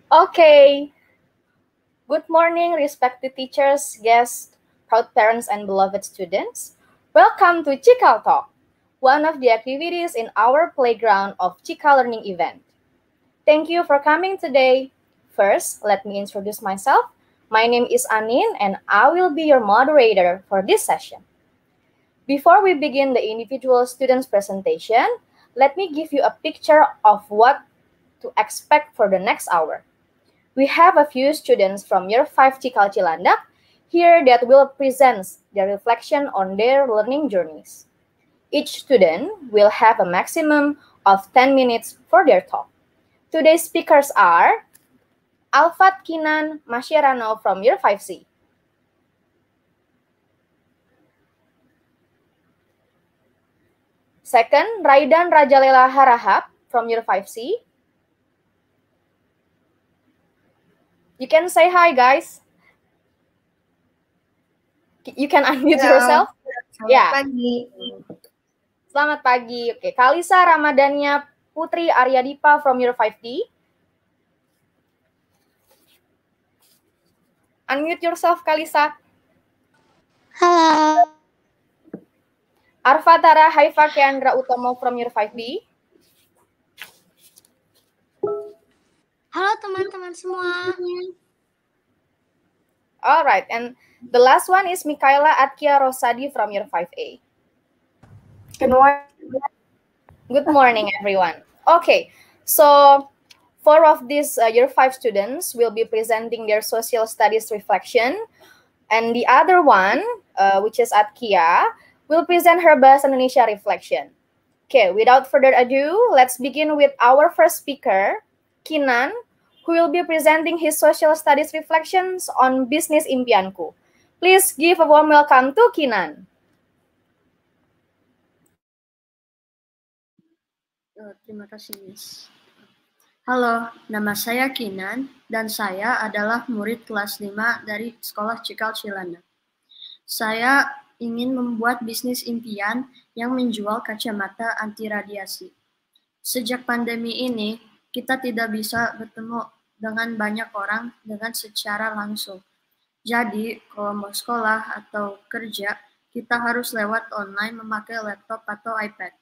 Okay. Good morning, respected teachers, guests, proud parents, and beloved students. Welcome to Cikal Talk, one of the activities in our playground of Cikal Learning event. Thank you for coming today. First, let me introduce myself. My name is Anin, and I will be your moderator for this session. Before we begin the individual students' presentation, let me give you a picture of what to expect for the next hour. We have a few students from Year 5 Cikal Cilandak here that will present their reflection on their learning journeys. Each student will have a maximum of 10 minutes for their talk. Today's speakers are Alfat Kinan Masyarano from Year 5C. Second, Raidan Rajalela Harahap from Year 5C. You can say hi, guys. You can unmute yourself. Selamat pagi. Selamat pagi. Oke, Kalisa Ramadania Putri Aryadipa from Year 5D. Unmute yourself, Kalisa. Halo. Arfatara Haifa Keandra Utomo from Year 5D. Halo teman-teman semua. Alright, and the last one is Mikaela Atkia Rosadi from Year 5A. Good morning, everyone. Okay, so 4 of these Year 5 students will be presenting their social studies reflection, and the other one, which is Atkia, will present her Bahasa Indonesia reflection. Okay, without further ado, let's begin with our first speaker, Kinan, who will be presenting his social studies reflections on Bisnis Impianku. Please give a warm welcome to Kinan. Terima kasih, Miss. Halo, nama saya Kinan, dan saya adalah murid kelas 5 dari Sekolah Cikal Cilandak. Saya ingin membuat bisnis impian yang menjual kacamata anti radiasi. Sejak pandemi ini, kita tidak bisa bertemu dengan banyak orang dengan secara langsung. Jadi, kalau mau sekolah atau kerja, kita harus lewat online memakai laptop atau iPad.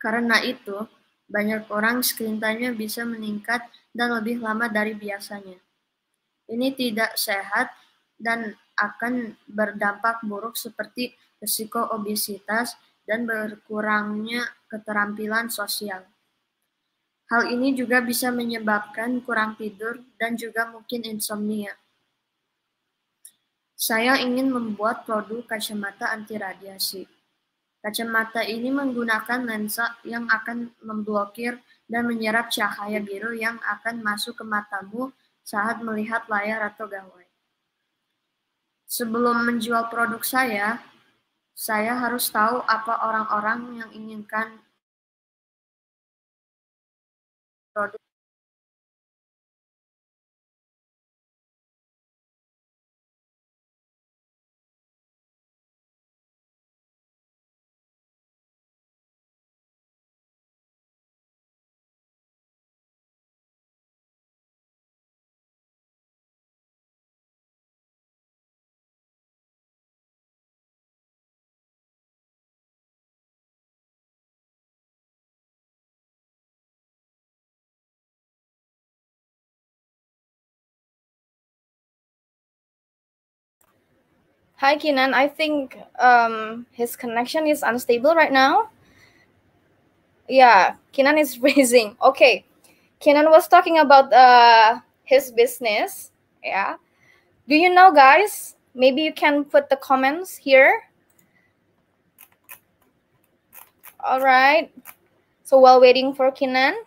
Karena itu, banyak orang screen time-nya bisa meningkat dan lebih lama dari biasanya. Ini tidak sehat dan akan berdampak buruk seperti risiko obesitas dan berkurangnya keterampilan sosial. Hal ini juga bisa menyebabkan kurang tidur dan juga mungkin insomnia. Saya ingin membuat produk kacamata anti radiasi. Kacamata ini menggunakan lensa yang akan memblokir dan menyerap cahaya biru yang akan masuk ke matamu saat melihat layar atau gawai. Sebelum menjual produk saya harus tahu apa orang-orang yang inginkan produk. Hi, Kinan. I think his connection is unstable right now. Yeah, Kinan is freezing. Okay, Kinan was talking about his business. Yeah. Do you know, guys? Maybe you can put the comments here. All right. So while waiting for Kinan.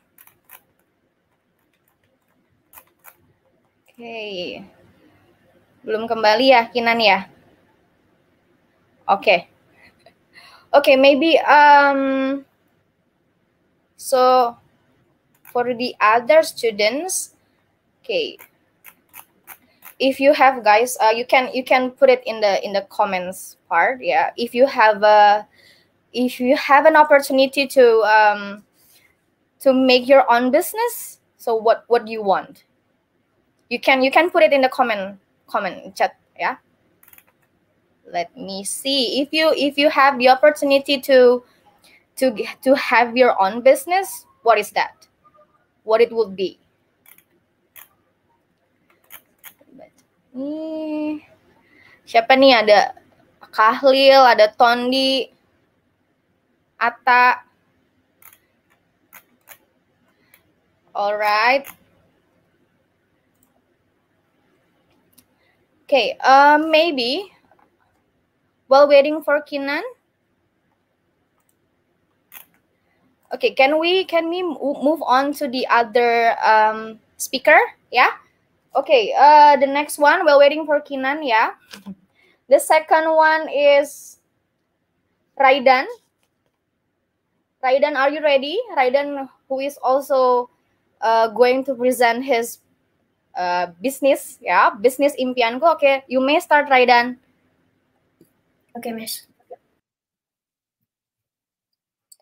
Okay. Belum kembali ya, Kinan ya? Okay. Okay, maybe so for the other students, okay. If you have, guys, you can put it in the comments part. Yeah, if you have an opportunity to make your own business, So what do you want? You can put it in the comment chat, yeah. Let me see. If you have the opportunity to have your own business, what is that? What it would be? Siapa nih? Ada Kahlil, ada Tondi, Ata. Alright. Okay, maybe while waiting for Kinan. Okay, can we move on to the other speaker? Yeah. Okay, the next one, while waiting for Kinan, yeah. The second one is Raidan. Raidan, are you ready? Raidan, who is also going to present his business, yeah, business impianku. Okay, you may start, Raidan. Oke, Miss.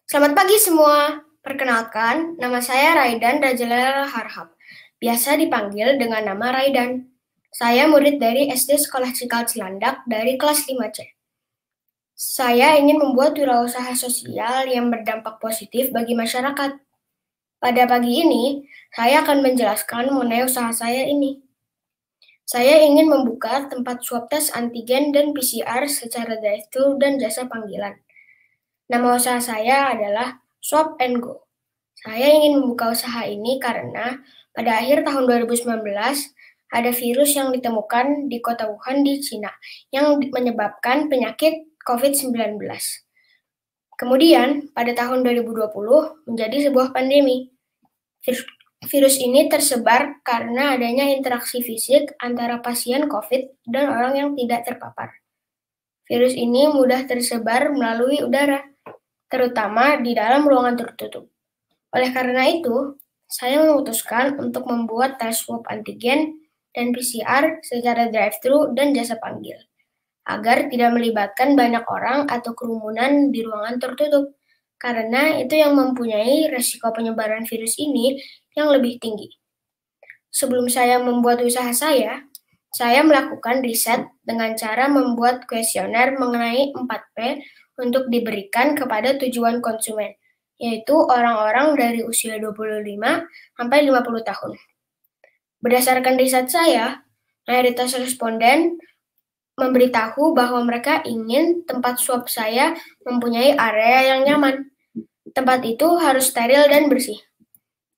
Selamat pagi semua. Perkenalkan, nama saya Raidan Rajalela Harhab. Biasa dipanggil dengan nama Raidan. Saya murid dari SD Sekolah Cikal Cilandak dari kelas 5C. Saya ingin membuat wirausaha sosial yang berdampak positif bagi masyarakat. Pada pagi ini, saya akan menjelaskan mengenai usaha saya ini. Saya ingin membuka tempat swab tes antigen dan PCR secara drive-thru dan jasa panggilan. Nama usaha saya adalah Swab and Go. Saya ingin membuka usaha ini karena pada akhir tahun 2019 ada virus yang ditemukan di kota Wuhan di Cina yang menyebabkan penyakit COVID-19. Kemudian pada tahun 2020 menjadi sebuah pandemi. Virus ini tersebar karena adanya interaksi fisik antara pasien COVID dan orang yang tidak terpapar. Virus ini mudah tersebar melalui udara, terutama di dalam ruangan tertutup. Oleh karena itu, saya memutuskan untuk membuat tes swab antigen dan PCR secara drive-thru dan jasa panggil, agar tidak melibatkan banyak orang atau kerumunan di ruangan tertutup, karena itu yang mempunyai resiko penyebaran virus ini yang lebih tinggi. Sebelum saya membuat usaha saya melakukan riset dengan cara membuat kuesioner mengenai 4P untuk diberikan kepada tujuan konsumen, yaitu orang-orang dari usia 25 sampai 50 tahun. Berdasarkan riset saya, mayoritas responden memberitahu bahwa mereka ingin tempat swab saya mempunyai area yang nyaman. Tempat itu harus steril dan bersih.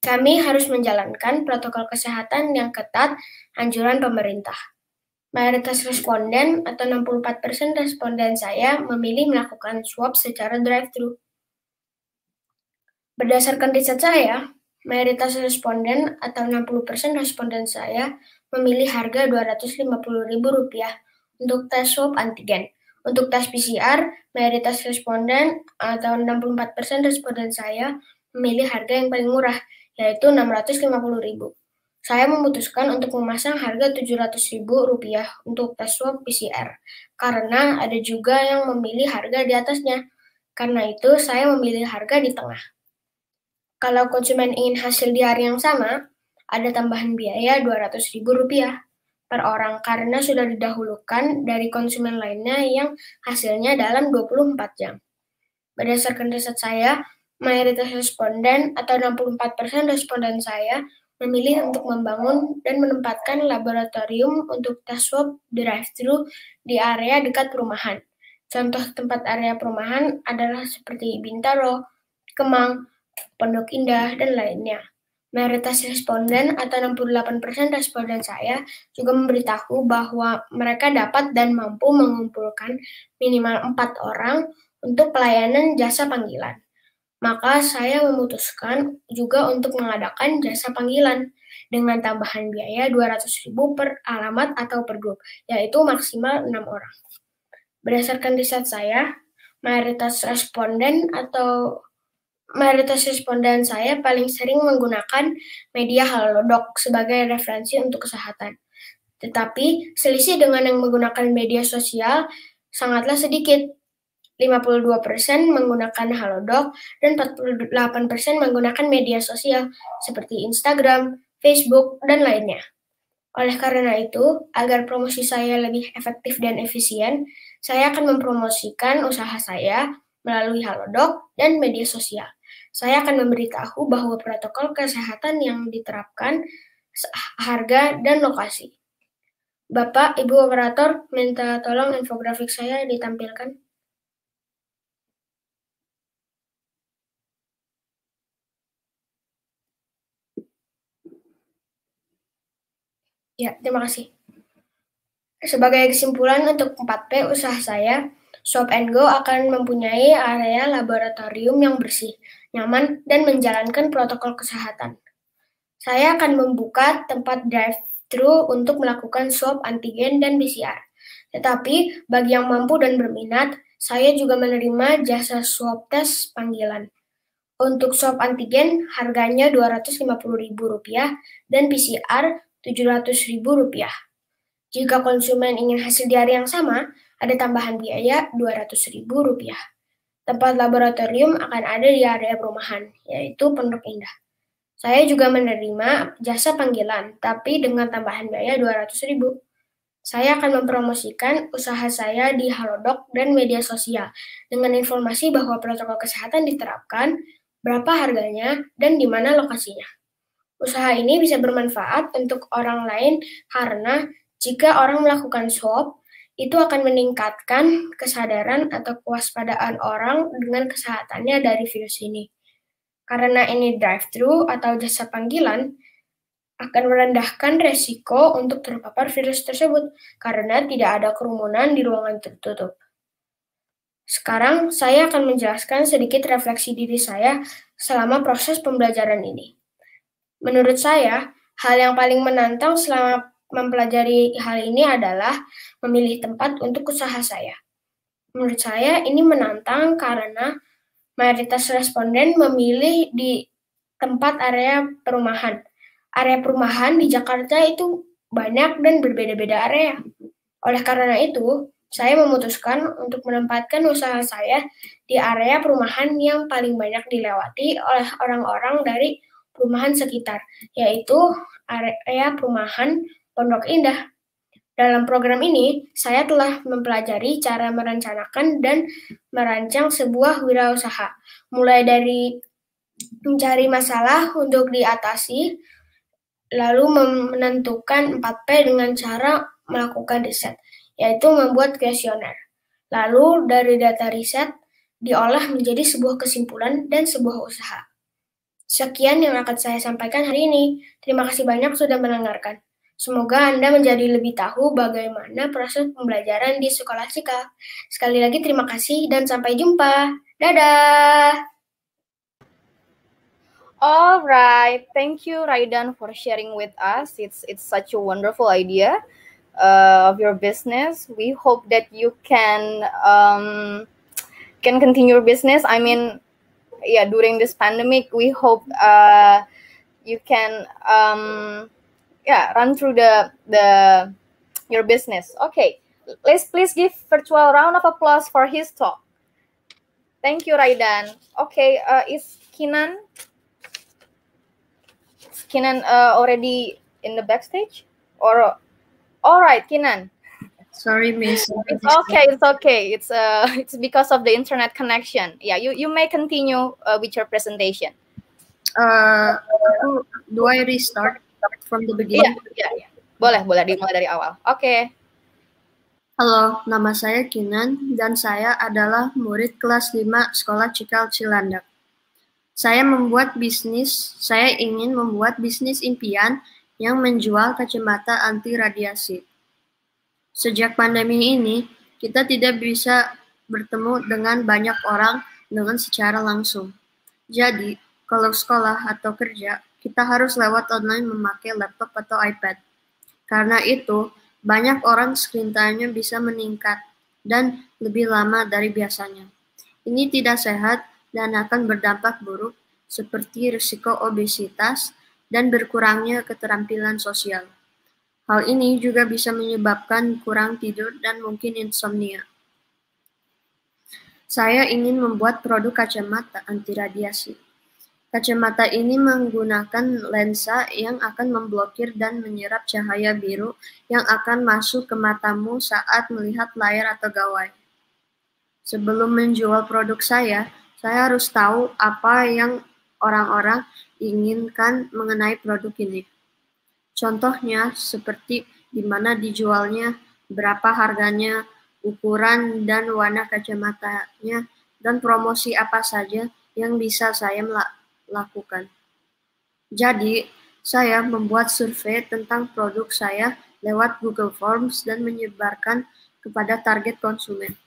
Kami harus menjalankan protokol kesehatan yang ketat anjuran pemerintah. Mayoritas responden atau 64% responden saya memilih melakukan swab secara drive-thru. Berdasarkan riset saya, mayoritas responden atau 60% responden saya memilih harga Rp250.000 untuk tes swab antigen. Untuk tes PCR, mayoritas responden atau 64% responden saya memilih harga yang paling murah, yaitu Rp650.000. Saya memutuskan untuk memasang harga Rp700.000 untuk tes swab PCR, karena ada juga yang memilih harga di atasnya. Karena itu, saya memilih harga di tengah. Kalau konsumen ingin hasil di hari yang sama, ada tambahan biaya Rp200.000 per orang karena sudah didahulukan dari konsumen lainnya yang hasilnya dalam 24 jam. Berdasarkan riset saya, mayoritas responden atau 64% responden saya memilih untuk membangun dan menempatkan laboratorium untuk tes swab drive-thru di area dekat perumahan. Contoh tempat area perumahan adalah seperti Bintaro, Kemang, Pondok Indah, dan lainnya. Mayoritas responden atau 68% responden saya juga memberitahu bahwa mereka dapat dan mampu mengumpulkan minimal 4 orang untuk pelayanan jasa panggilan. Maka saya memutuskan juga untuk mengadakan jasa panggilan dengan tambahan biaya Rp200.000 per alamat atau per grup, yaitu maksimal 6 orang. Berdasarkan riset saya, mayoritas responden saya paling sering menggunakan media Halodoc sebagai referensi untuk kesehatan. Tetapi selisih dengan yang menggunakan media sosial sangatlah sedikit. 52% menggunakan Halodoc, dan 48% menggunakan media sosial seperti Instagram, Facebook, dan lainnya. Oleh karena itu, agar promosi saya lebih efektif dan efisien, saya akan mempromosikan usaha saya melalui Halodoc dan media sosial. Saya akan memberitahu bahwa protokol kesehatan yang diterapkan, harga, dan lokasi. Bapak, Ibu Operator, minta tolong infografik saya ditampilkan. Ya, terima kasih. Sebagai kesimpulan untuk 4P usaha saya, Swab & Go akan mempunyai area laboratorium yang bersih, nyaman, dan menjalankan protokol kesehatan. Saya akan membuka tempat drive-thru untuk melakukan swab antigen dan PCR. Tetapi bagi yang mampu dan berminat, saya juga menerima jasa swab tes panggilan. Untuk swab antigen harganya Rp250.000 dan PCR Rp700.000. Jika konsumen ingin hasil di hari yang sama, ada tambahan biaya Rp200.000. Tempat laboratorium akan ada di area perumahan, yaitu Pondok Indah. Saya juga menerima jasa panggilan, tapi dengan tambahan biaya Rp200.000. Saya akan mempromosikan usaha saya di Halodoc dan media sosial dengan informasi bahwa protokol kesehatan diterapkan, berapa harganya, dan di mana lokasinya. Usaha ini bisa bermanfaat untuk orang lain karena jika orang melakukan swab, itu akan meningkatkan kesadaran atau kewaspadaan orang dengan kesehatannya dari virus ini. Karena ini drive-thru atau jasa panggilan, akan merendahkan resiko untuk terpapar virus tersebut karena tidak ada kerumunan di ruangan tertutup. Sekarang, saya akan menjelaskan sedikit refleksi diri saya selama proses pembelajaran ini. Menurut saya, hal yang paling menantang selama mempelajari hal ini adalah memilih tempat untuk usaha saya. Menurut saya, ini menantang karena mayoritas responden memilih di tempat area perumahan. Area perumahan di Jakarta itu banyak dan berbeda-beda area. Oleh karena itu, saya memutuskan untuk menempatkan usaha saya di area perumahan yang paling banyak dilewati oleh orang-orang dari perumahan sekitar, yaitu area perumahan Pondok Indah. Dalam program ini, saya telah mempelajari cara merencanakan dan merancang sebuah wirausaha, mulai dari mencari masalah untuk diatasi, lalu menentukan 4P dengan cara melakukan riset, yaitu membuat kuesioner. Lalu dari data riset, diolah menjadi sebuah kesimpulan dan sebuah usaha. Sekian yang akan saya sampaikan hari ini. Terima kasih banyak sudah mendengarkan. Semoga Anda menjadi lebih tahu bagaimana proses pembelajaran di sekolah Cikal. Sekali lagi terima kasih dan sampai jumpa. Dadah! All right, thank you, Raidan, for sharing with us. It's such a wonderful idea of your business. We hope that you can continue your business. I mean, yeah, during this pandemic, we hope you can run through your business. Okay, let's please give virtual round of applause for his talk. Thank you, Raidan. Okay, is Kinan already in the backstage? Or all right, Kinan. Sorry, Miss. It's okay. It's because of the internet connection. Yeah, you may continue with your presentation. Do I restart from the beginning? Yeah. Boleh dimulai dari awal. Oke. Halo, nama saya Kinan dan saya adalah murid kelas 5 Sekolah Cikal Cilandak. Saya ingin membuat bisnis impian yang menjual kacamata anti radiasi. Sejak pandemi ini, kita tidak bisa bertemu dengan banyak orang dengan secara langsung. Jadi, kalau sekolah atau kerja, kita harus lewat online memakai laptop atau iPad. Karena itu, banyak orang screen time-nya bisa meningkat dan lebih lama dari biasanya. Ini tidak sehat dan akan berdampak buruk seperti risiko obesitas dan berkurangnya keterampilan sosial. Hal ini juga bisa menyebabkan kurang tidur dan mungkin insomnia. Saya ingin membuat produk kacamata anti radiasi. Kacamata ini menggunakan lensa yang akan memblokir dan menyerap cahaya biru yang akan masuk ke matamu saat melihat layar atau gawai. Sebelum menjual produk saya harus tahu apa yang orang-orang inginkan mengenai produk ini. Contohnya seperti di mana dijualnya, berapa harganya, ukuran dan warna kacamatanya, dan promosi apa saja yang bisa saya lakukan. Jadi, saya membuat survei tentang produk saya lewat Google Forms dan menyebarkan kepada target konsumen.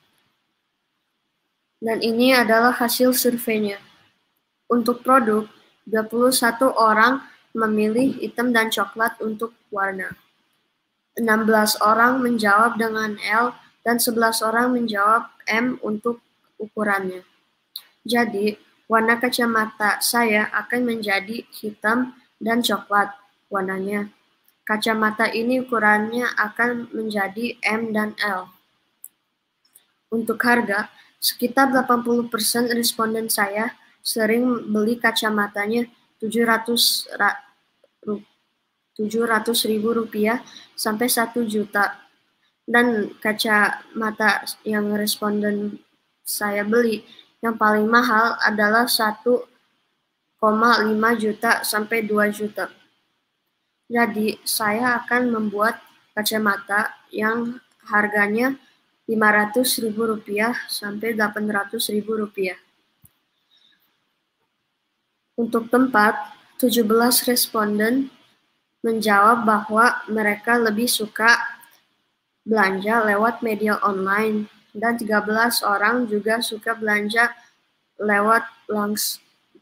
Dan ini adalah hasil surveinya. Untuk produk, 21 orang memilih hitam dan coklat untuk warna. 16 orang menjawab dengan L dan 11 orang menjawab M untuk ukurannya. Jadi, warna kacamata saya akan menjadi hitam dan coklat warnanya. Kacamata ini ukurannya akan menjadi M dan L. Untuk harga, sekitar 80% responden saya sering beli kacamatanya Rp700.000 sampai Rp1.000.000. Dan kacamata yang responden saya beli yang paling mahal adalah 1,5 juta sampai 2 juta. Jadi, saya akan membuat kacamata yang harganya Rp500.000 sampai Rp800.000. Untuk tempat, 17 responden menjawab bahwa mereka lebih suka belanja lewat media online, dan 13 orang juga suka belanja lewat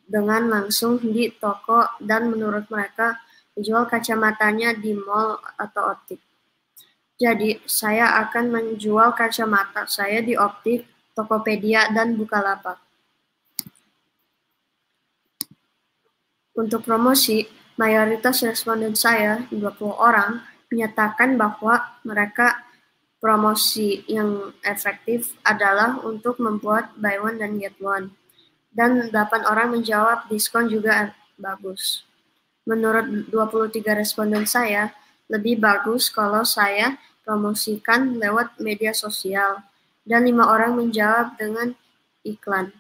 dengan langsung di toko, dan menurut mereka menjual kacamatanya di mall atau optik. Jadi, saya akan menjual kacamata saya di optik, Tokopedia, dan Bukalapak. Untuk promosi, mayoritas responden saya, 20 orang, menyatakan bahwa mereka promosi yang efektif adalah untuk membuat buy one dan get one. Dan 8 orang menjawab diskon juga bagus. Menurut 23 responden saya, lebih bagus kalau saya promosikan lewat media sosial, dan 5 orang menjawab dengan iklan.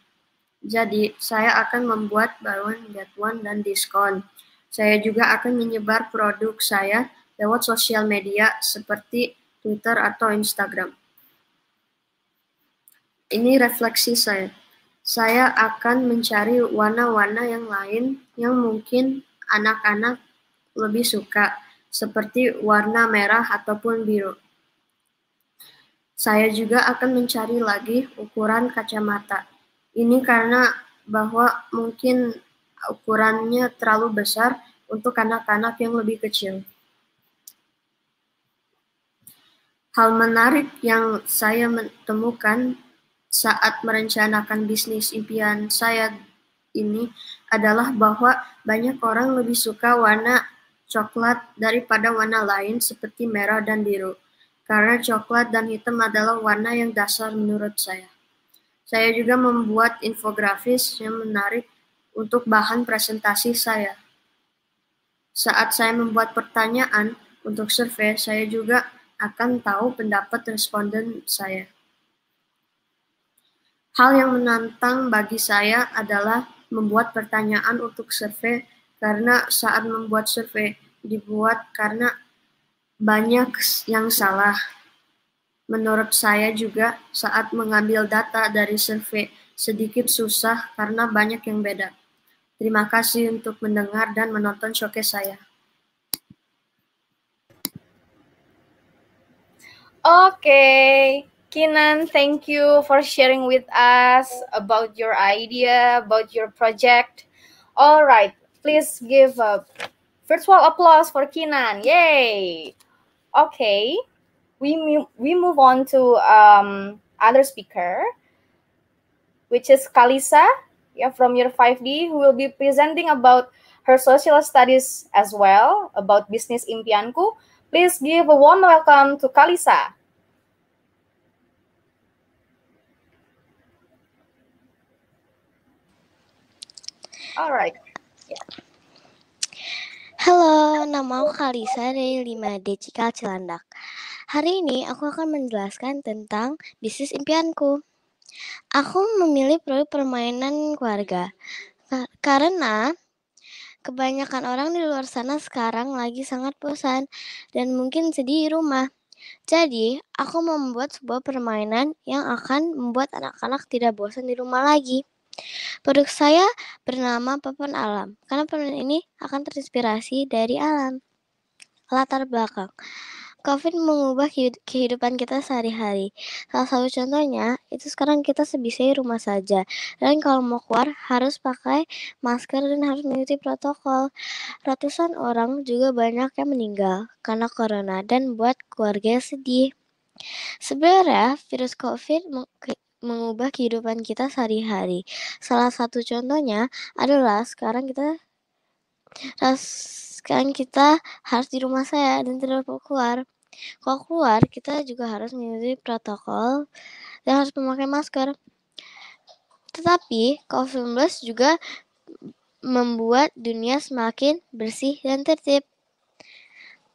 Jadi, saya akan membuat buy one, get one, dan diskon. Saya juga akan menyebar produk saya lewat sosial media seperti Twitter atau Instagram. Ini refleksi saya. Saya akan mencari warna-warna yang lain yang mungkin anak-anak lebih suka, seperti warna merah ataupun biru. Saya juga akan mencari lagi ukuran kacamata. Ini karena bahwa mungkin ukurannya terlalu besar untuk anak-anak yang lebih kecil. Hal menarik yang saya temukan saat merencanakan bisnis impian saya ini adalah bahwa banyak orang lebih suka warna coklat daripada warna lain seperti merah dan biru, karena coklat dan hitam adalah warna yang dasar menurut saya. Saya juga membuat infografis yang menarik untuk bahan presentasi saya. Saat saya membuat pertanyaan untuk survei, saya juga akan tahu pendapat responden saya. Hal yang menantang bagi saya adalah membuat pertanyaan untuk survei, karena saat membuat survei dibuat karena banyak yang salah. Menurut saya juga saat mengambil data dari survei sedikit susah karena banyak yang beda. Terima kasih untuk mendengar dan menonton showcase saya. Okay, Kinan, thank you for sharing with us about your idea, about your project. All right, please give a virtual applause for Kinan. Yay! Okay, we move on to other speaker, which is Kalisa, from year 5D, who will be presenting about her social studies as well, about business impianku. Please give a warm welcome to Kalisa. Alright. Halo, nama aku Kalisa dari 5D Cikal Cilandak. Hari ini aku akan menjelaskan tentang bisnis impianku. Aku memilih produk permainan keluarga karena kebanyakan orang di luar sana sekarang lagi sangat bosan dan mungkin sedih di rumah. Jadi, aku membuat sebuah permainan yang akan membuat anak-anak tidak bosan di rumah lagi. Produk saya bernama Papan Alam, karena permainan ini akan terinspirasi dari alam. Latar belakang. COVID mengubah kehidupan kita sehari-hari. Salah satu contohnya, itu sekarang kita sebisa di rumah saja. Dan kalau mau keluar, harus pakai masker dan harus mengikuti protokol. Ratusan orang juga banyak yang meninggal karena corona dan buat keluarga sedih. Sebenarnya, virus COVID mengubah kehidupan kita sehari-hari. Salah satu contohnya adalah sekarang kita harus di rumah saya dan tidak perlu keluar. Kalau keluar, kita juga harus mengikuti protokol dan harus memakai masker. Tetapi, COVID-19 juga membuat dunia semakin bersih dan tertib.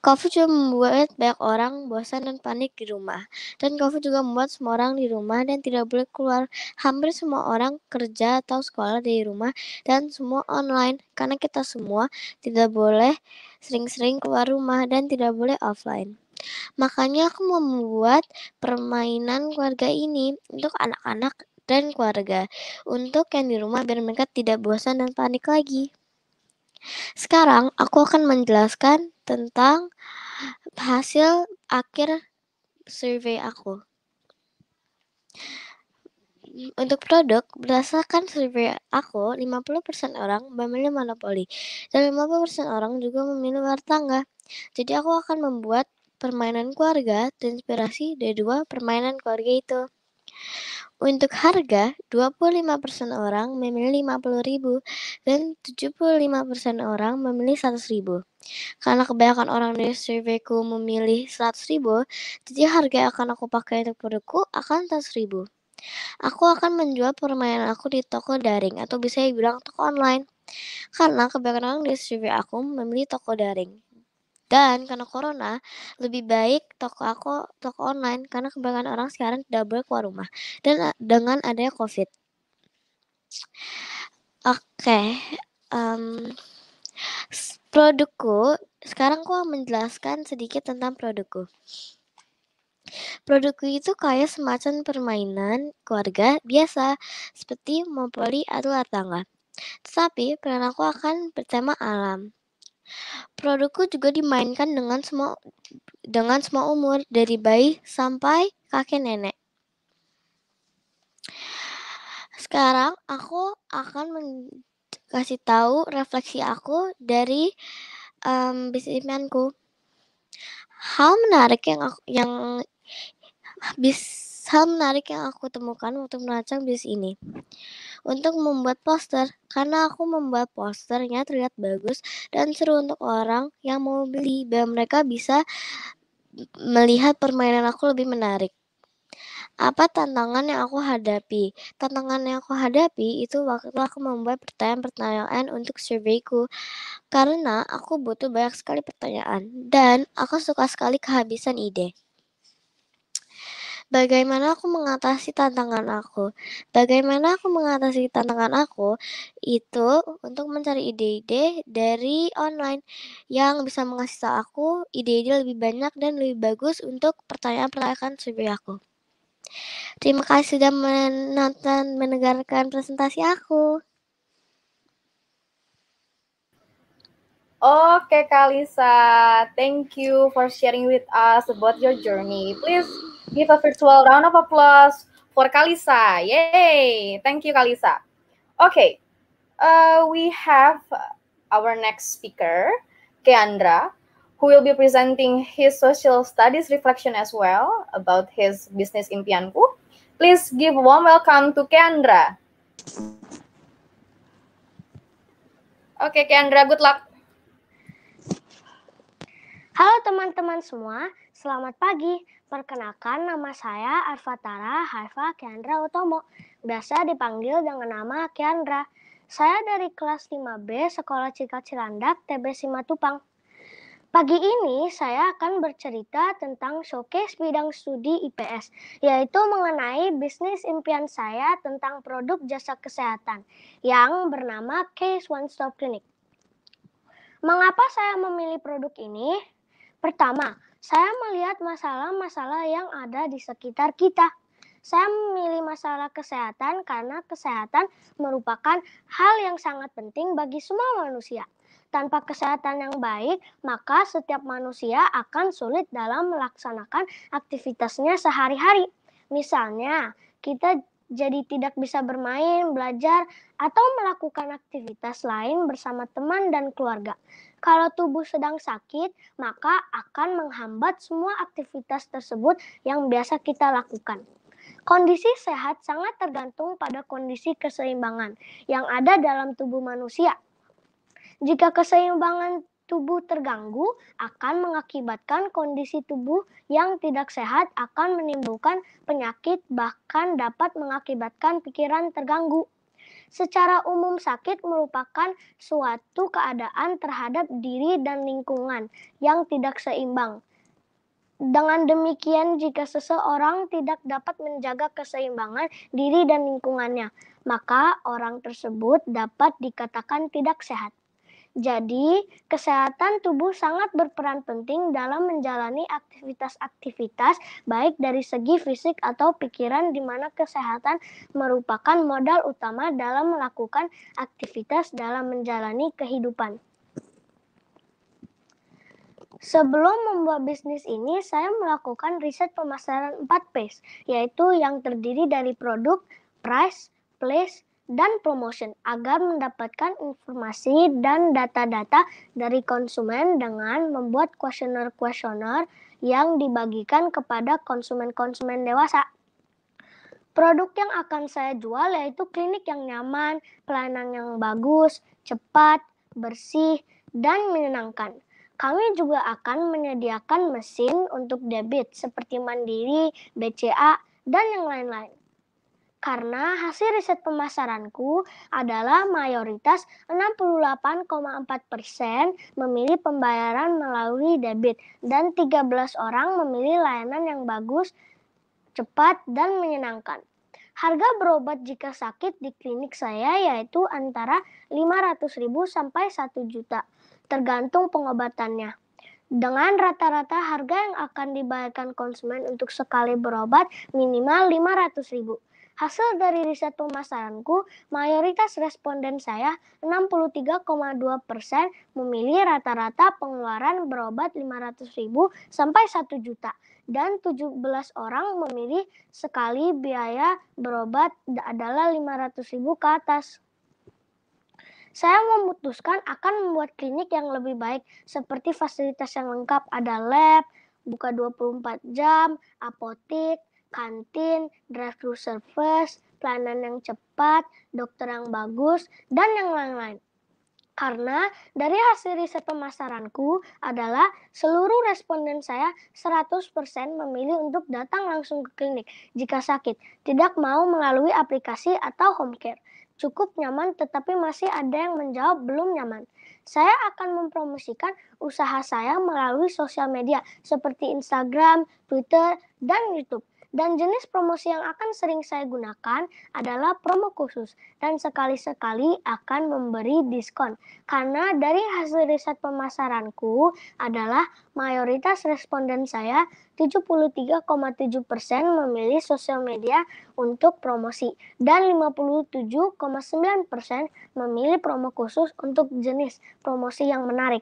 COVID juga membuat banyak orang bosan dan panik di rumah. Dan COVID juga membuat semua orang di rumah dan tidak boleh keluar. Hampir semua orang kerja atau sekolah dari rumah dan semua online. Karena kita semua tidak boleh sering-sering keluar rumah dan tidak boleh offline. Makanya aku mau membuat permainan keluarga ini untuk anak-anak dan keluarga. Untuk yang di rumah biar mereka tidak bosan dan panik lagi. Sekarang aku akan menjelaskan tentang hasil akhir survei aku. Untuk produk, berdasarkan survei aku, 50% orang memilih monopoli dan 50% orang juga memilih luar tangga. Jadi aku akan membuat permainan keluarga terinspirasi dari dua permainan keluarga itu. Untuk harga, 25% orang memilih 50.000 dan 75% orang memilih 100.000. Karena kebanyakan orang dari surveiku memilih 100.000, jadi harga yang akan aku pakai untuk produkku akan 100.000. Aku akan menjual permainan aku di toko daring atau bisa dibilang toko online. Karena kebanyakan orang di survei aku memilih toko daring. Dan karena corona, lebih baik toko online karena kebanyakan orang sekarang tidak boleh keluar rumah. Dan dengan adanya COVID. Oke. Produkku, sekarang aku menjelaskan sedikit tentang produkku. Produkku itu kayak semacam permainan keluarga biasa, seperti Monopoly atau luar tangga. Tetapi permainan aku akan bertema alam. Produkku juga dimainkan dengan semua umur, dari bayi sampai kakek nenek. Sekarang aku akan kasih tahu refleksi aku dari bisnis impianku. Hal menarik yang aku temukan waktu merancang bisnis ini. Untuk membuat poster, karena aku membuat posternya terlihat bagus dan seru untuk orang yang mau beli, biar mereka bisa melihat permainan aku lebih menarik. Apa tantangan yang aku hadapi? Tantangan yang aku hadapi itu waktu aku membuat pertanyaan-pertanyaan untuk surveiku. Karena aku butuh banyak sekali pertanyaan dan aku suka sekali kehabisan ide. Bagaimana aku mengatasi tantangan aku? Itu untuk mencari ide-ide dari online yang bisa mengasih tahu aku ide-ide lebih banyak dan lebih bagus untuk pertanyaan-pertanyaan survei aku. Terima kasih sudah mendengarkan presentasi aku. Okay, Kalisa, thank you for sharing with us about your journey. Please give a virtual round of applause for Kalisa. Yay! Thank you, Kalisa. Okay, we have our next speaker, Keandra, who will be presenting his social studies reflection as well about his business impianku. Please give a warm welcome to Keandra. Okay, Keandra, good luck. Halo teman-teman semua, selamat pagi. Perkenalkan, nama saya Arfatara Haifa Keandra Utomo, biasa dipanggil dengan nama Keandra. Saya dari kelas 5B Sekolah Cikal Cilandak, TB Simatupang. Pagi ini saya akan bercerita tentang showcase bidang studi IPS, yaitu mengenai bisnis impian saya tentang produk jasa kesehatan yang bernama Case One Stop Clinic. Mengapa saya memilih produk ini? Pertama, saya melihat masalah-masalah yang ada di sekitar kita. Saya memilih masalah kesehatan karena kesehatan merupakan hal yang sangat penting bagi semua manusia. Tanpa kesehatan yang baik, maka setiap manusia akan sulit dalam melaksanakan aktivitasnya sehari-hari. Misalnya, kita jadi tidak bisa bermain, belajar, atau melakukan aktivitas lain bersama teman dan keluarga. Kalau tubuh sedang sakit, maka akan menghambat semua aktivitas tersebut yang biasa kita lakukan. Kondisi sehat sangat tergantung pada kondisi keseimbangan yang ada dalam tubuh manusia. Jika keseimbangan tubuh terganggu, akan mengakibatkan kondisi tubuh yang tidak sehat, akan menimbulkan penyakit, bahkan dapat mengakibatkan pikiran terganggu. Secara umum, sakit merupakan suatu keadaan terhadap diri dan lingkungan yang tidak seimbang. Dengan demikian, jika seseorang tidak dapat menjaga keseimbangan diri dan lingkungannya, maka orang tersebut dapat dikatakan tidak sehat. Jadi, kesehatan tubuh sangat berperan penting dalam menjalani aktivitas-aktivitas baik dari segi fisik atau pikiran, di mana kesehatan merupakan modal utama dalam melakukan aktivitas dalam menjalani kehidupan. Sebelum membuat bisnis ini, saya melakukan riset pemasaran 4Ps, yaitu yang terdiri dari produk, price, place, dan promotion, agar mendapatkan informasi dan data-data dari konsumen dengan membuat kuesioner-kuesioner yang dibagikan kepada konsumen-konsumen dewasa. Produk yang akan saya jual yaitu klinik yang nyaman, pelayanan yang bagus, cepat, bersih, dan menyenangkan. Kami juga akan menyediakan mesin untuk debit seperti Mandiri, BCA, dan yang lain-lain. Karena hasil riset pemasaranku adalah mayoritas 68,4% memilih pembayaran melalui debit dan 13 orang memilih layanan yang bagus, cepat, dan menyenangkan. Harga berobat jika sakit di klinik saya yaitu antara 500.000 sampai 1 juta, tergantung pengobatannya. Dengan rata-rata harga yang akan dibayarkan konsumen untuk sekali berobat minimal 500.000. Hasil dari riset pemasaranku, mayoritas responden saya 63,2% memilih rata-rata pengeluaran berobat 500.000 sampai 1 juta. Dan 17 orang memilih sekali biaya berobat adalah 500.000 ke atas. Saya memutuskan akan membuat klinik yang lebih baik, seperti fasilitas yang lengkap, ada lab, buka 24 jam, apotek, kantin, drive-thru service, pelayanan yang cepat, dokter yang bagus, dan yang lain-lain. Karena dari hasil riset pemasaranku adalah seluruh responden saya 100% memilih untuk datang langsung ke klinik jika sakit, tidak mau melalui aplikasi atau home care. Cukup nyaman tetapi masih ada yang menjawab belum nyaman. Saya akan mempromosikan usaha saya melalui sosial media seperti Instagram, Twitter, dan YouTube. Dan jenis promosi yang akan sering saya gunakan adalah promo khusus dan sekali-sekali akan memberi diskon. Karena dari hasil riset pemasaranku adalah mayoritas responden saya 73,7% memilih sosial media untuk promosi dan 57,9% memilih promo khusus untuk jenis promosi yang menarik.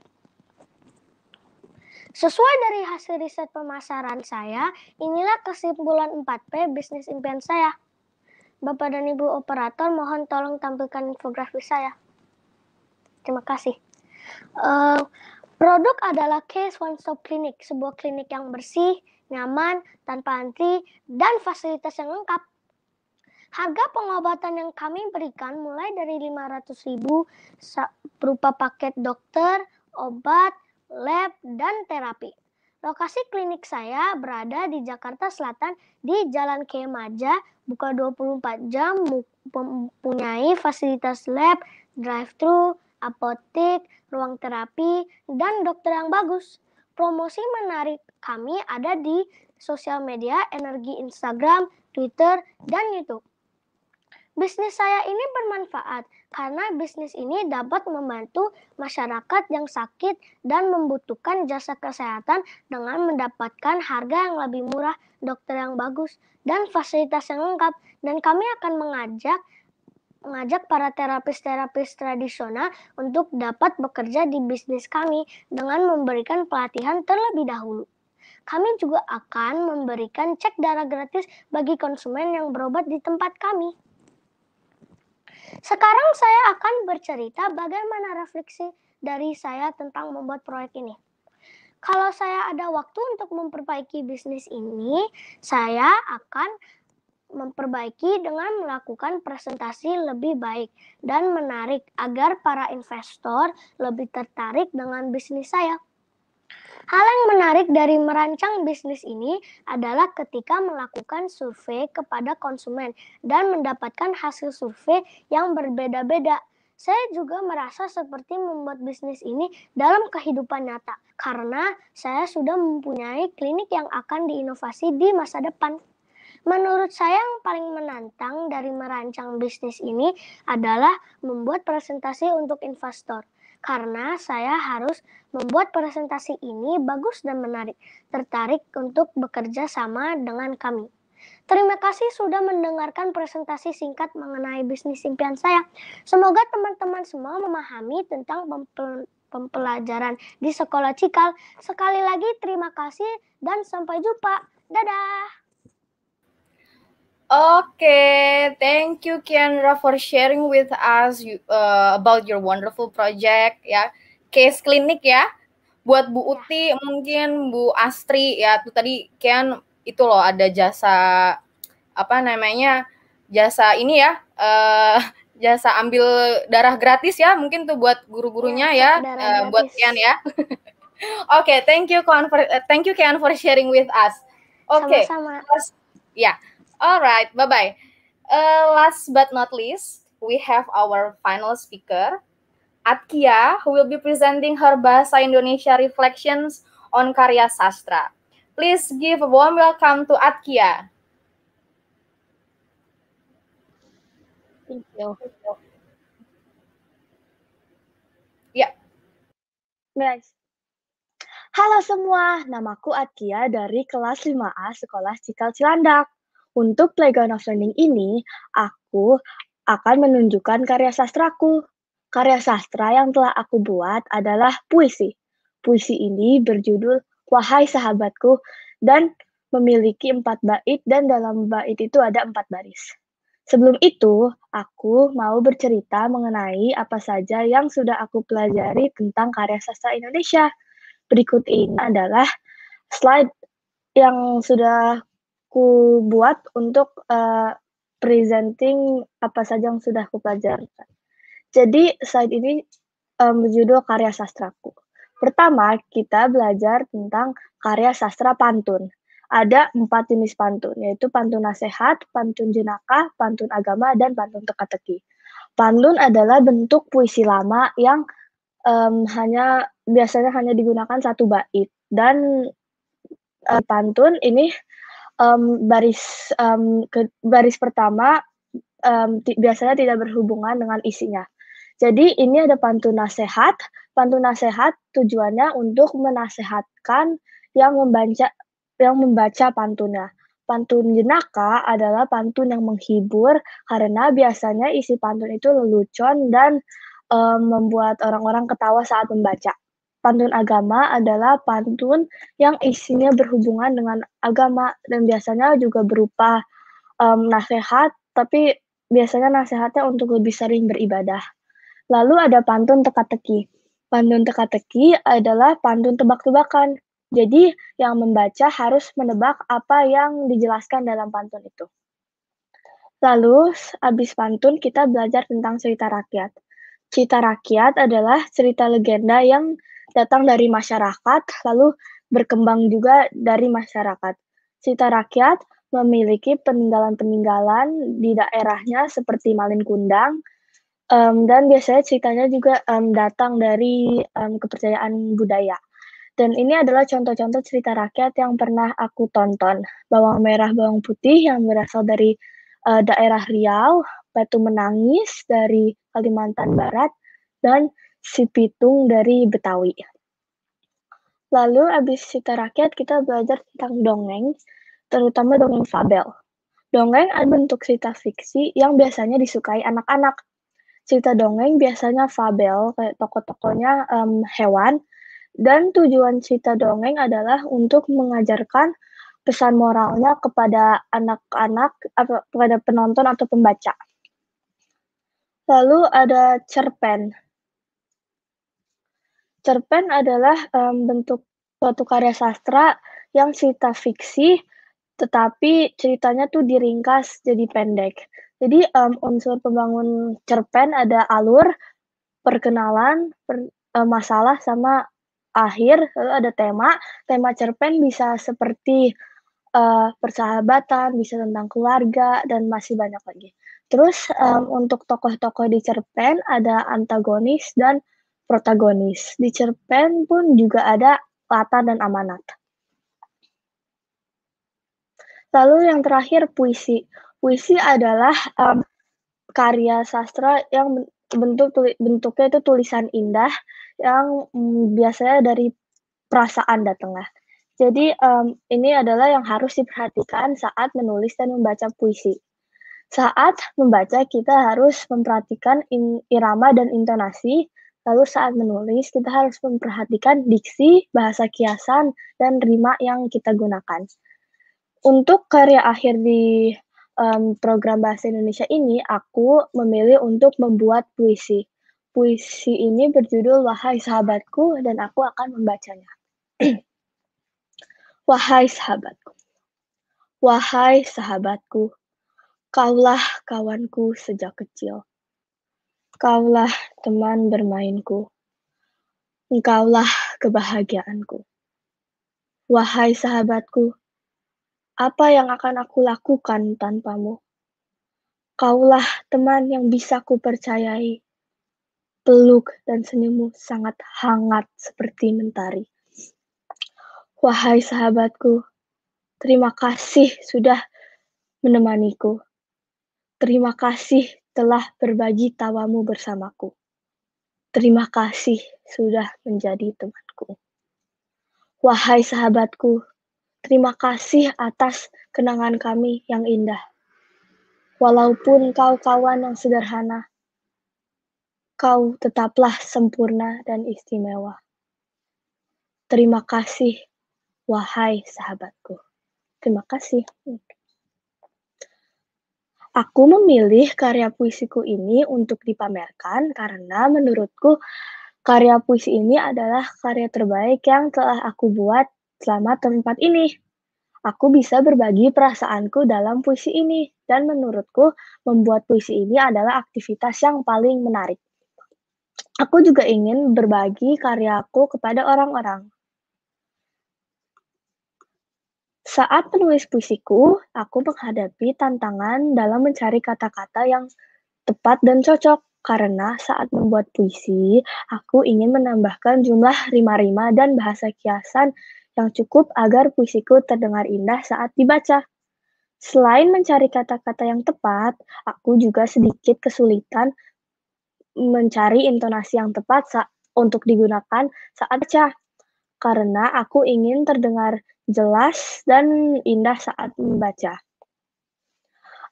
Sesuai dari hasil riset pemasaran saya, inilah kesimpulan 4P bisnis impian saya. Bapak dan Ibu operator, mohon tolong tampilkan infografis saya. Terima kasih. Produk adalah Case One Stop Clinic, sebuah klinik yang bersih, nyaman, tanpa antri, dan fasilitas yang lengkap. Harga pengobatan yang kami berikan mulai dari 500.000 berupa paket dokter, obat, lab, dan terapi. Lokasi klinik saya berada di Jakarta Selatan di Jalan Kemaja, buka 24 jam, mempunyai fasilitas lab, drive-thru, apotek, ruang terapi, dan dokter yang bagus. Promosi menarik kami ada di sosial media, energi Instagram, Twitter, dan YouTube. Bisnis saya ini bermanfaat karena bisnis ini dapat membantu masyarakat yang sakit dan membutuhkan jasa kesehatan dengan mendapatkan harga yang lebih murah, dokter yang bagus, dan fasilitas yang lengkap. Dan kami akan mengajak para terapis-terapis tradisional untuk dapat bekerja di bisnis kami dengan memberikan pelatihan terlebih dahulu. Kami juga akan memberikan cek darah gratis bagi konsumen yang berobat di tempat kami. Sekarang saya akan bercerita bagaimana refleksi dari saya tentang membuat proyek ini. Kalau saya ada waktu untuk memperbaiki bisnis ini, saya akan memperbaiki dengan melakukan presentasi lebih baik dan menarik agar para investor lebih tertarik dengan bisnis saya. Hal yang menarik dari merancang bisnis ini adalah ketika melakukan survei kepada konsumen dan mendapatkan hasil survei yang berbeda-beda. Saya juga merasa seperti membuat bisnis ini dalam kehidupan nyata karena saya sudah mempunyai klinik yang akan diinovasi di masa depan. Menurut saya yang paling menantang dari merancang bisnis ini adalah membuat presentasi untuk investor. Karena saya harus membuat presentasi ini bagus dan menarik, tertarik untuk bekerja sama dengan kami. Terima kasih sudah mendengarkan presentasi singkat mengenai bisnis impian saya. Semoga teman-teman semua memahami tentang pembelajaran di sekolah Cikal. Sekali lagi terima kasih dan sampai jumpa. Dadah! Okay, thank you Kiandra for sharing with us about your wonderful project ya, case klinik ya. Buat Bu Uti mungkin Bu Astri ya, tuh tadi Kian itu loh ada jasa apa namanya jasa ini ya, jasa ambil darah gratis ya, mungkin tuh buat guru-gurunya ya, buat Kian ya. Okay, thank you Kian for sharing with us. Okay, sama-sama. Ya. Alright, bye-bye. Last but not least, we have our final speaker, Atkia, who will be presenting her Bahasa Indonesia reflections on Karya Sastra. Please give a warm welcome to Atkia. Thank you. Ya. Guys. Halo semua, namaku Atkia dari kelas 5A Sekolah Cikal Cilandak. Untuk Playground of Learning ini, aku akan menunjukkan karya sastraku. Karya sastra yang telah aku buat adalah puisi. Puisi ini berjudul Wahai Sahabatku dan memiliki 4 bait dan dalam bait itu ada 4 baris. Sebelum itu, aku mau bercerita mengenai apa saja yang sudah aku pelajari tentang karya sastra Indonesia. Berikut ini adalah slide yang sudah aku buat untuk presenting apa saja yang sudah aku pelajari. Jadi slide ini berjudul Karya Sastraku. Pertama, kita belajar tentang karya sastra pantun. Ada 4 jenis pantun, yaitu pantun nasihat, pantun jenaka, pantun agama, dan pantun teka-teki. Pantun adalah bentuk puisi lama yang biasanya hanya digunakan 1 bait. Dan pantun ini baris pertama biasanya tidak berhubungan dengan isinya. Jadi ini ada pantun nasihat. Pantun nasihat tujuannya untuk menasehatkan yang membaca pantunnya. Pantun jenaka adalah pantun yang menghibur karena biasanya isi pantun itu lelucon dan membuat orang-orang ketawa saat membaca. Pantun agama adalah pantun yang isinya berhubungan dengan agama dan biasanya juga berupa nasihat, tapi biasanya nasihatnya untuk lebih sering beribadah. Lalu ada pantun teka-teki. Pantun teka-teki adalah pantun tebak-tebakan. Jadi yang membaca harus menebak apa yang dijelaskan dalam pantun itu. Lalu habis pantun kita belajar tentang cerita rakyat. Cerita rakyat adalah cerita legenda yang datang dari masyarakat, lalu berkembang juga dari masyarakat. Cerita rakyat memiliki peninggalan-peninggalan di daerahnya seperti Malin Kundang, dan biasanya ceritanya juga datang dari kepercayaan budaya. Dan ini adalah contoh-contoh cerita rakyat yang pernah aku tonton. Bawang merah, bawang putih yang berasal dari daerah Riau, Batu Menangis dari Kalimantan Barat, dan Si Pitung dari Betawi. Lalu abis cerita rakyat kita belajar tentang dongeng, terutama dongeng fabel. Dongeng adalah bentuk cerita fiksi yang biasanya disukai anak-anak. Cerita dongeng biasanya fabel, kayak tokoh-tokohnya hewan, dan tujuan cerita dongeng adalah untuk mengajarkan pesan moralnya kepada anak-anak, kepada penonton atau pembaca. Lalu ada cerpen. Cerpen adalah bentuk suatu karya sastra yang cerita fiksi, tetapi ceritanya tuh diringkas jadi pendek. Jadi unsur pembangun cerpen ada alur, perkenalan, masalah, sama akhir. Lalu ada tema. Tema cerpen bisa seperti persahabatan, bisa tentang keluarga, dan masih banyak lagi. Terus untuk tokoh-tokoh di cerpen ada antagonis dan protagonis. Di cerpen pun juga ada latar dan amanat. Lalu yang terakhir puisi. Puisi adalah karya sastra yang bentuknya itu tulisan indah yang biasanya dari perasaan datangnya. Jadi ini adalah yang harus diperhatikan saat menulis dan membaca puisi. Saat membaca kita harus memperhatikan irama dan intonasi, lalu saat menulis kita harus memperhatikan diksi, bahasa kiasan, dan rima yang kita gunakan. Untuk karya akhir di program Bahasa Indonesia ini, aku memilih untuk membuat puisi. Puisi ini berjudul Wahai Sahabatku, dan aku akan membacanya. Wahai sahabatku, wahai sahabatku, kaulah kawanku sejak kecil. Kaulah teman bermainku. Engkaulah kebahagiaanku. Wahai sahabatku, apa yang akan aku lakukan tanpamu? Kaulah teman yang bisa kupercayai. Peluk dan senyummu sangat hangat seperti mentari. Wahai sahabatku, terima kasih sudah menemaniku. Terima kasih telah berbagi tawamu bersamaku. Terima kasih sudah menjadi temanku. Wahai sahabatku, terima kasih atas kenangan kami yang indah. Walaupun kau kawan yang sederhana, kau tetaplah sempurna dan istimewa. Terima kasih, wahai sahabatku. Terima kasih. Aku memilih karya puisiku ini untuk dipamerkan karena menurutku karya puisi ini adalah karya terbaik yang telah aku buat selama tempat ini. Aku bisa berbagi perasaanku dalam puisi ini, dan menurutku membuat puisi ini adalah aktivitas yang paling menarik. Aku juga ingin berbagi karyaku kepada orang-orang. Saat menulis puisiku, aku menghadapi tantangan dalam mencari kata-kata yang tepat dan cocok. Karena saat membuat puisi, aku ingin menambahkan jumlah rima-rima dan bahasa kiasan yang cukup agar puisiku terdengar indah saat dibaca. Selain mencari kata-kata yang tepat, aku juga sedikit kesulitan mencari intonasi yang tepat untuk digunakan saat baca. Karena aku ingin terdengar jelas dan indah saat membaca.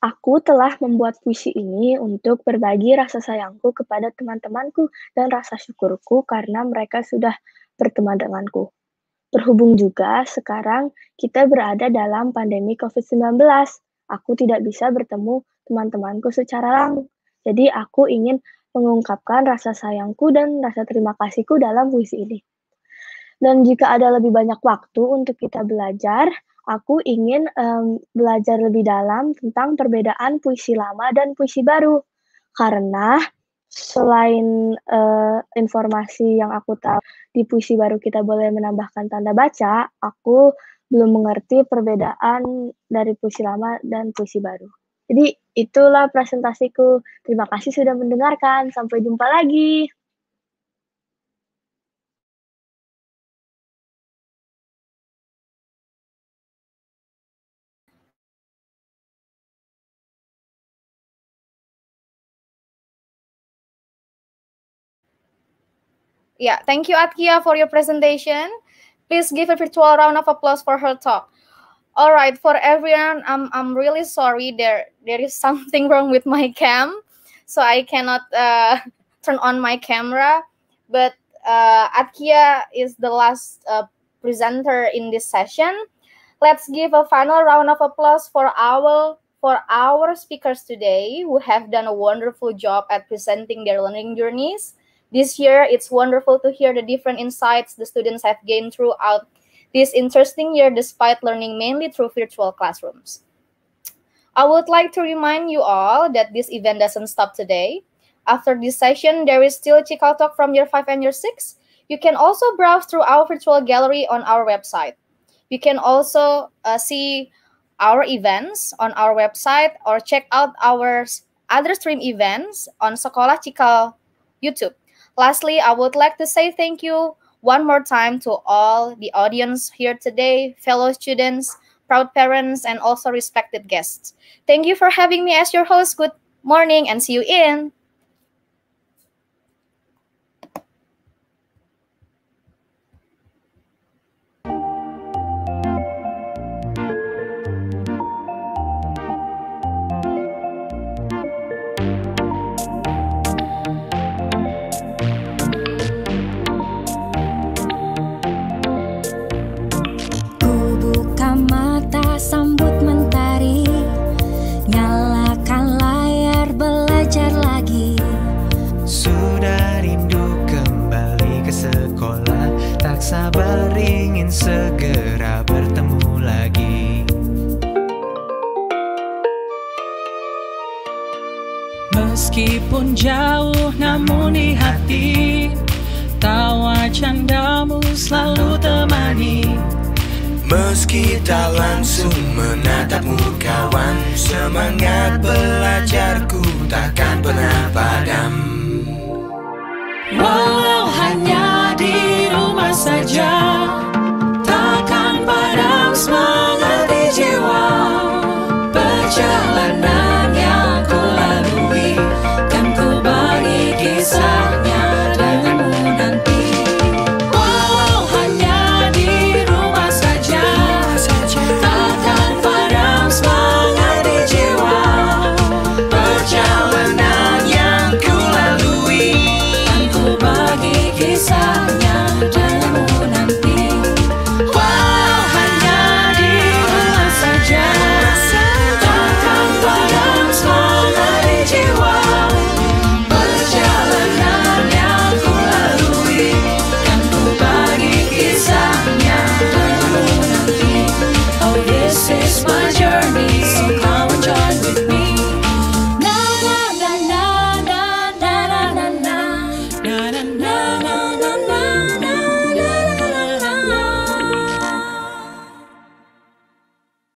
Aku telah membuat puisi ini untuk berbagi rasa sayangku kepada teman-temanku dan rasa syukurku karena mereka sudah berteman denganku. Berhubung juga sekarang kita berada dalam pandemi COVID-19, aku tidak bisa bertemu teman-temanku secara langsung. Jadi aku ingin mengungkapkan rasa sayangku dan rasa terima kasihku dalam puisi ini. Dan jika ada lebih banyak waktu untuk kita belajar, aku ingin belajar lebih dalam tentang perbedaan puisi lama dan puisi baru. Karena selain informasi yang aku tahu di puisi baru kita boleh menambahkan tanda baca, aku belum mengerti perbedaan dari puisi lama dan puisi baru. Jadi itulah presentasiku. Terima kasih sudah mendengarkan. Sampai jumpa lagi. Yeah, thank you, Atkia, for your presentation. Please give a virtual round of applause for her talk. All right, for everyone, I'm really sorry. There is something wrong with my cam, so I cannot turn on my camera. But Atkia is the last presenter in this session. Let's give a final round of applause for our speakers today, who have done a wonderful job at presenting their learning journeys. This year, it's wonderful to hear the different insights the students have gained throughout this interesting year, despite learning mainly through virtual classrooms. I would like to remind you all that this event doesn't stop today. After this session, there is still Cikal Talk from Year 5 and Year 6. You can also browse through our virtual gallery on our website. You can also see our events on our website or check out our other stream events on Sekolah Cikal YouTube. Lastly, I would like to say thank you one more time to all the audience here today, fellow students, proud parents, and also respected guests. Thank you for having me as your host. Good morning and see you in. Sambut mentari, nyalakan layar, belajar lagi. Sudah rindu kembali ke sekolah, tak sabar ingin segera bertemu lagi. Meskipun jauh namun di hati, tawa candamu selalu temani. Meski tak langsung menatapmu kawan, semangat belajarku takkan pernah padam. Walau hanya di rumah saja, takkan padam semangat di jiwa. Perjalanan yang ku lalui, kan ku bagi kisahnya denganmu nanti. This is my journey.